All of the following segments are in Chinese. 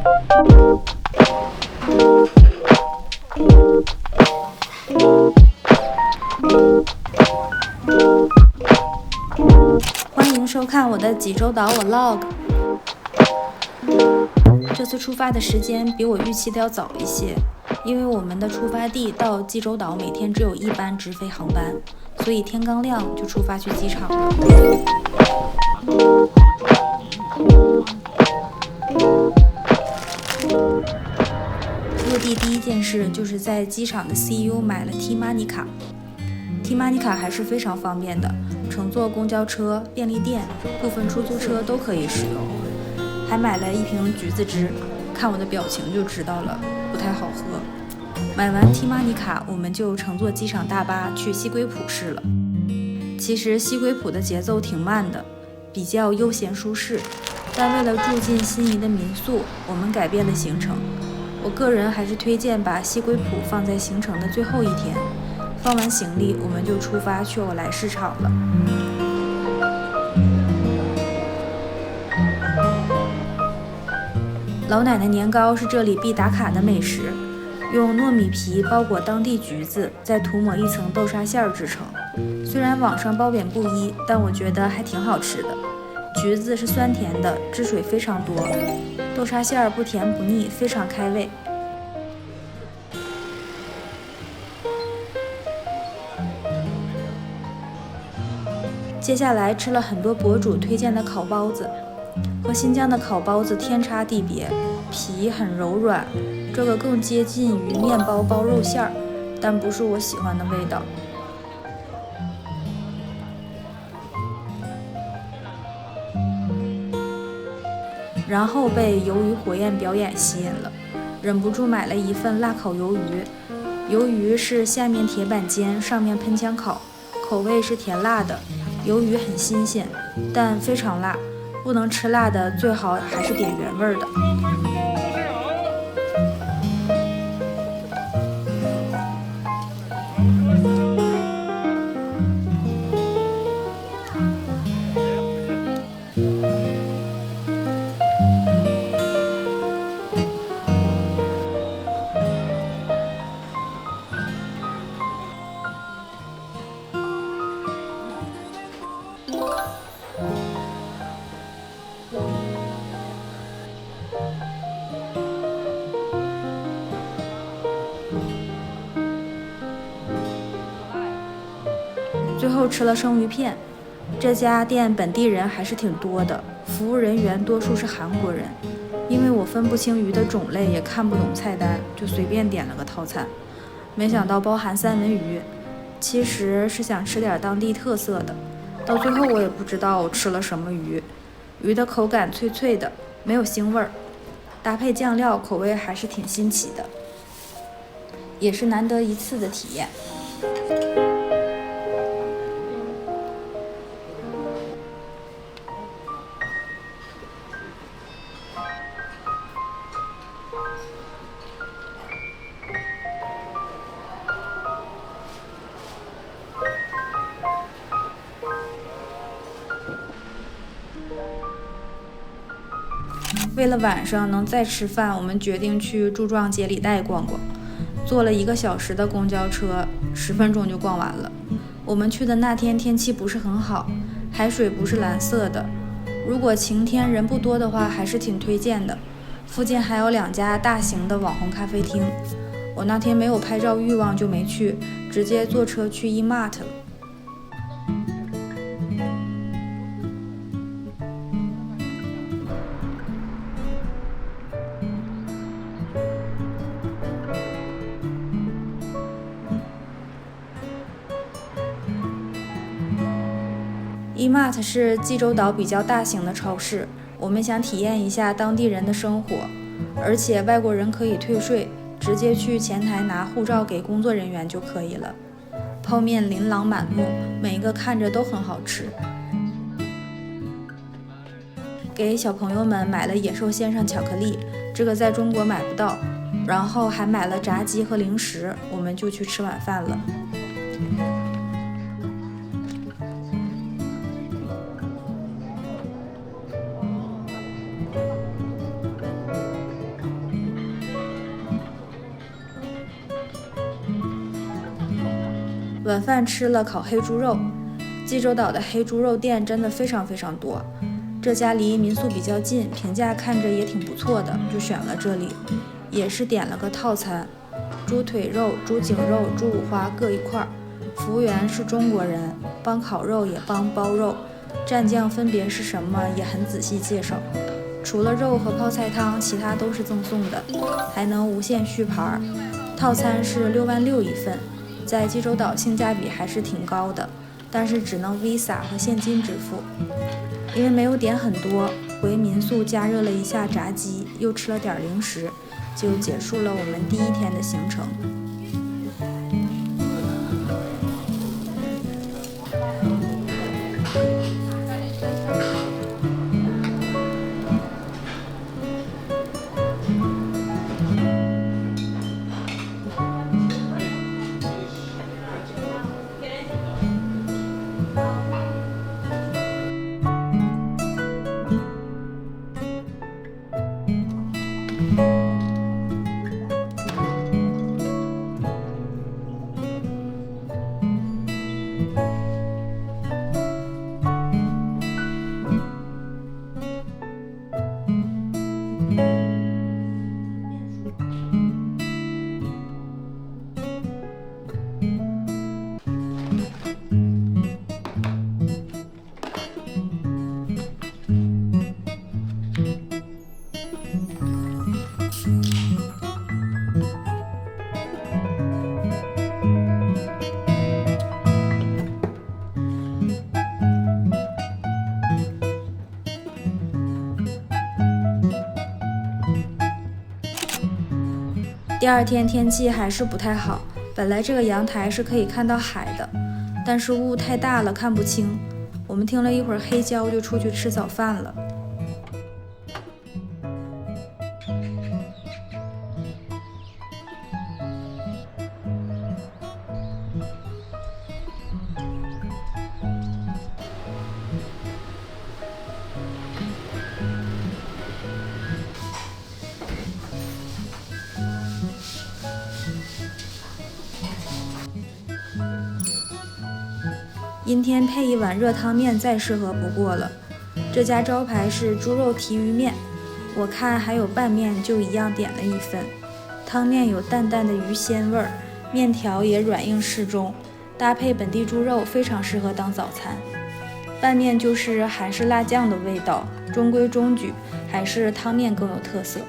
欢迎收看我的济州岛 Vlog。这次出发的时间比我预期的要早一些，因为我们的出发地到济州岛每天只有1班直飞航班，所以天刚亮就出发去机场了。落地第一件事就是在机场的 CU 买了 T-Money 卡。T-Money 卡还是非常方便的，乘坐公交车、便利店、部分出租车都可以使用。还买了1瓶橘子汁，看我的表情就知道了，不太好喝。买完 T-Money 卡，我们就乘坐机场大巴去西归浦市了。其实西归浦的节奏挺慢的，比较悠闲舒适，但为了住进心仪的民宿，我们改变了行程。我个人还是推荐把西归浦放在行程的最后一天。放完行李，我们就出发去欧莱市场了。老奶奶年糕是这里必打卡的美食，用糯米皮包裹当地橘子，再涂抹一层豆沙馅制成。虽然网上褒贬不一，但我觉得还挺好吃的。橘子是酸甜的，汁水非常多，豆沙馅不甜不腻，非常开胃。接下来吃了很多博主推荐的烤包子，和新疆的烤包子天差地别，皮很柔软，这个更接近于面包包肉馅儿，但不是我喜欢的味道。然后被鱿鱼火焰表演吸引了，忍不住买了一份辣烤鱿鱼。鱿鱼是下面铁板煎，上面喷枪烤，口味是甜辣的。鱿鱼很新鲜，但非常辣，不能吃辣的最好还是点原味的。最后吃了生鱼片，这家店本地人还是挺多的，服务人员多数是韩国人。因为我分不清鱼的种类，也看不懂菜单，就随便点了个套餐。没想到包含三文鱼，其实是想吃点当地特色的。到最后我也不知道我吃了什么鱼，鱼的口感脆脆的，没有腥味儿，搭配酱料口味还是挺新奇的，也是难得一次的体验。为了晚上能再吃饭，我们决定去柱状节里带逛逛。坐了1个小时的公交车，10分钟就逛完了。我们去的那天天气不是很好，海水不是蓝色的。如果晴天人不多的话，还是挺推荐的。附近还有2家大型的网红咖啡厅。我那天没有拍照欲望就没去，直接坐车去 E-Mart 了。E-Mart 是济州岛比较大型的超市，我们想体验一下当地人的生活，而且外国人可以退税，直接去前台拿护照给工作人员就可以了。泡面琳琅满目，每一个看着都很好吃。给小朋友们买了野兽先生巧克力，这个在中国买不到，然后还买了炸鸡和零食，我们就去吃晚饭了。晚饭吃了烤黑猪肉。济州岛的黑猪肉店真的非常多，这家离民宿比较近，评价看着也挺不错的，就选了这里。也是点了个套餐，猪腿肉、猪颈肉、猪五花各一块，服务员是中国人，帮烤肉也帮包肉，蘸酱分别是什么也很仔细介绍。除了肉和泡菜汤，其他都是赠送的，还能无限续盘。套餐是66000一份，在济州岛性价比还是挺高的，但是只能 Visa 和现金支付。因为没有点很多，回民宿加热了一下炸鸡，又吃了点零食，就结束了我们第1天的行程。第2天天气还是不太好，本来这个阳台是可以看到海的，但是雾太大了看不清。我们听了一会儿黑胶就出去吃早饭了。阴天配一碗热汤面再适合不过了。这家招牌是猪肉提鱼面，我看还有拌面，就一样点了一份。汤面有淡淡的鱼鲜味儿，面条也软硬适中，搭配本地猪肉非常适合当早餐。拌面就是韩式辣酱的味道，中规中矩，还是汤面更有特色。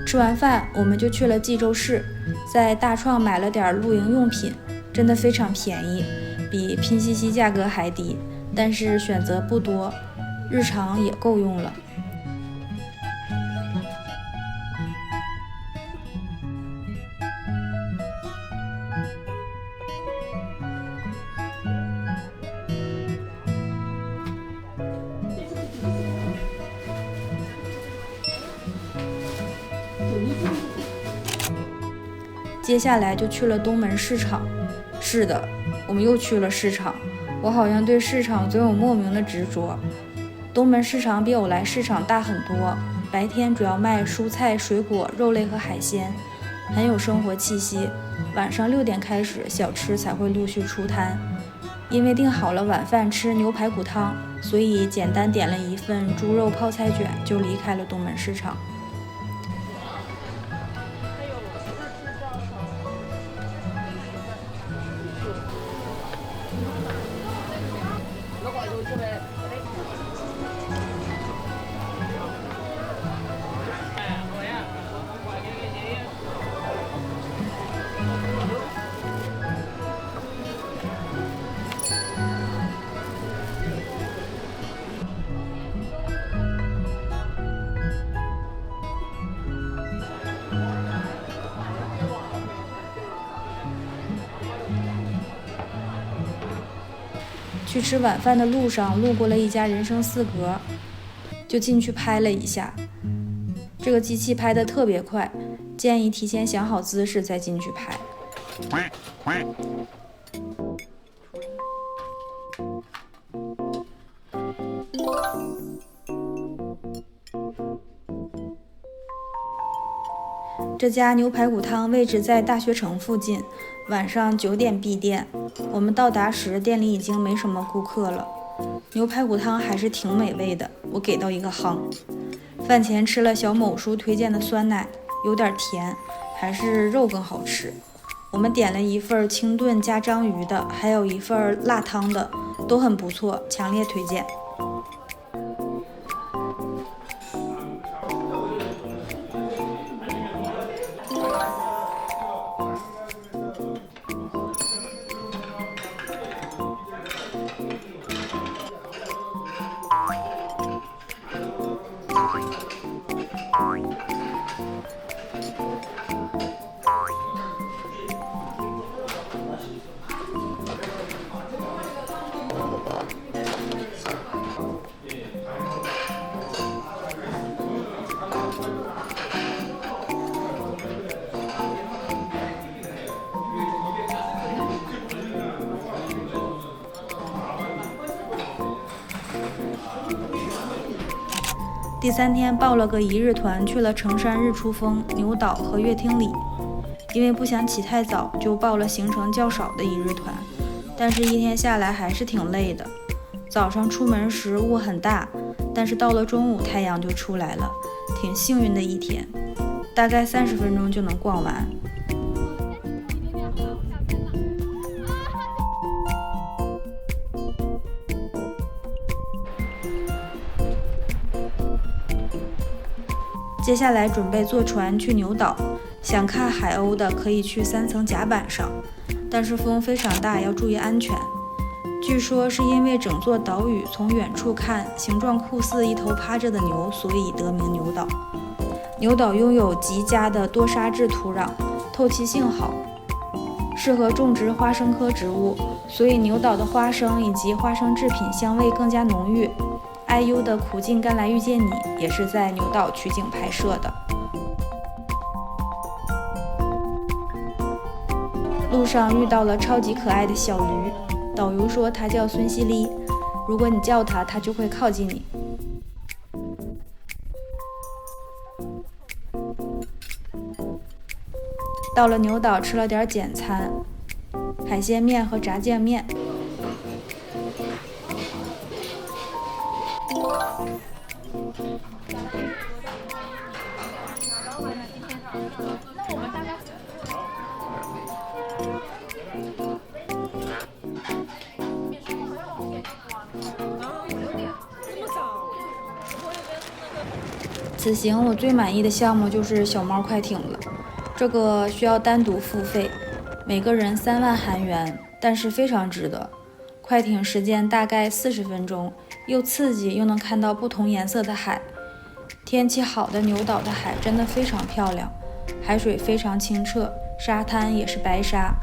吃完饭，我们就去了济州市，在大创买了点露营用品，真的非常便宜，比拼夕夕价格还低，但是选择不多，日常也够用了。接下来就去了东门市场。是的，我们又去了市场。我好像对市场总有莫名的执着。东门市场比偶来市场大很多，白天主要卖蔬菜、水果、肉类和海鲜，很有生活气息。晚上6点开始，小吃才会陆续出摊。因为订好了晚饭吃牛排骨汤，所以简单点了一份猪肉泡菜卷，就离开了东门市场。去吃晚饭的路上，路过了一家人生4格，就进去拍了一下。这个机器拍得特别快，建议提前想好姿势再进去拍。这家牛排骨汤位置在大学城附近，晚上9点闭店。我们到达时，店里已经没什么顾客了。牛排骨汤还是挺美味的，我给到一个夯。饭前吃了小某叔推荐的酸奶，有点甜，还是肉更好吃。我们点了一份清炖加章鱼的，还有一份辣汤的，都很不错，强烈推荐。第3天报了个1日团，去了成山日出峰、牛岛和乐厅里。因为不想起太早，就报了行程较少的1日团，但是一天下来还是挺累的。早上出门时雾很大，但是到了中午太阳就出来了，挺幸运的一天，大概30分钟就能逛完。接下来准备坐船去牛岛，想看海鸥的可以去3层甲板上，但是风非常大，要注意安全。据说是因为整座岛屿从远处看形状酷似一头趴着的牛，所以得名牛岛。牛岛拥有极佳的多沙质土壤，透气性好，适合种植花生科植物，所以牛岛的花生以及花生制品香味更加浓郁。IU 的《苦尽甘来遇见你》也是在牛岛取景拍摄的。路上遇到了超级可爱的小驴，导游说它叫孙西丽，如果你叫它，它就会靠近你。到了牛岛吃了点简餐，海鲜面和炸酱面。此行我最满意的项目就是小猫快艇了，这个需要单独付费，每个人3万韩元，但是非常值得。快艇时间大概40分钟，又刺激又能看到不同颜色的海。天气好的牛岛的海真的非常漂亮，海水非常清澈，沙滩也是白沙。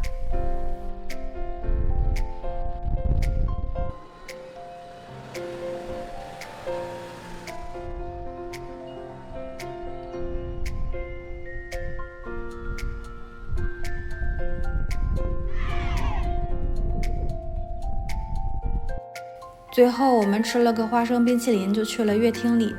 最后我们吃了个花生冰淇淋，就去了乐厅里。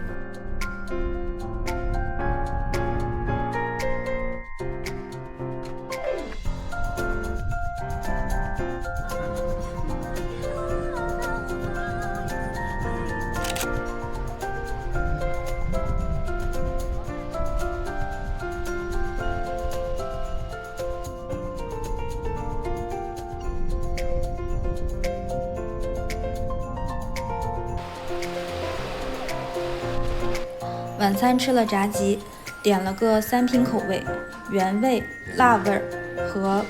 晚餐吃了炸鸡，点了个3品口味，原味、辣味和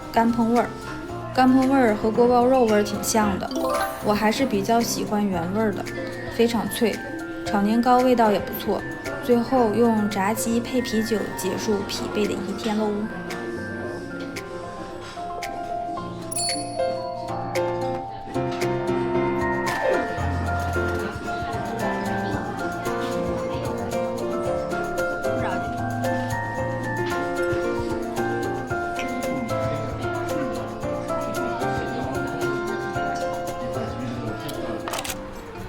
干烹味。干烹味和锅包肉味挺像的，我还是比较喜欢原味的，非常脆。炒年糕味道也不错。最后用炸鸡配啤酒结束疲惫的一天喽。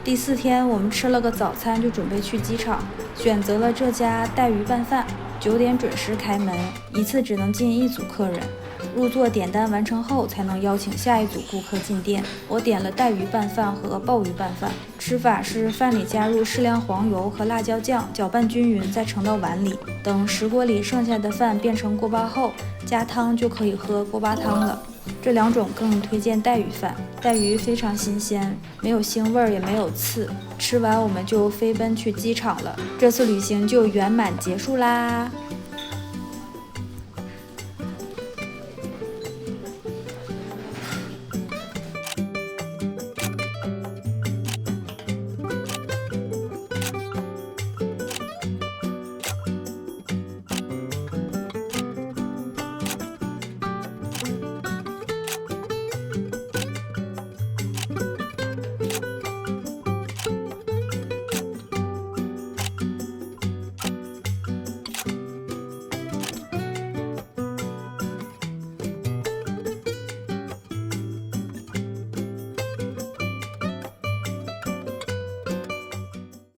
第4天，我们吃了个早餐，就准备去机场。选择了这家带鱼拌饭，9点准时开门，一次只能进1组客人。入座点单完成后，才能邀请下一组顾客进店。我点了带鱼拌饭和鲍鱼拌饭，吃法是饭里加入适量黄油和辣椒酱，搅拌均匀，再盛到碗里。等石锅里剩下的饭变成锅巴后，加汤就可以喝锅巴汤了。这2种更推荐带鱼饭，带鱼非常新鲜，没有腥味也没有刺。吃完我们就飞奔去机场了，这次旅行就圆满结束啦。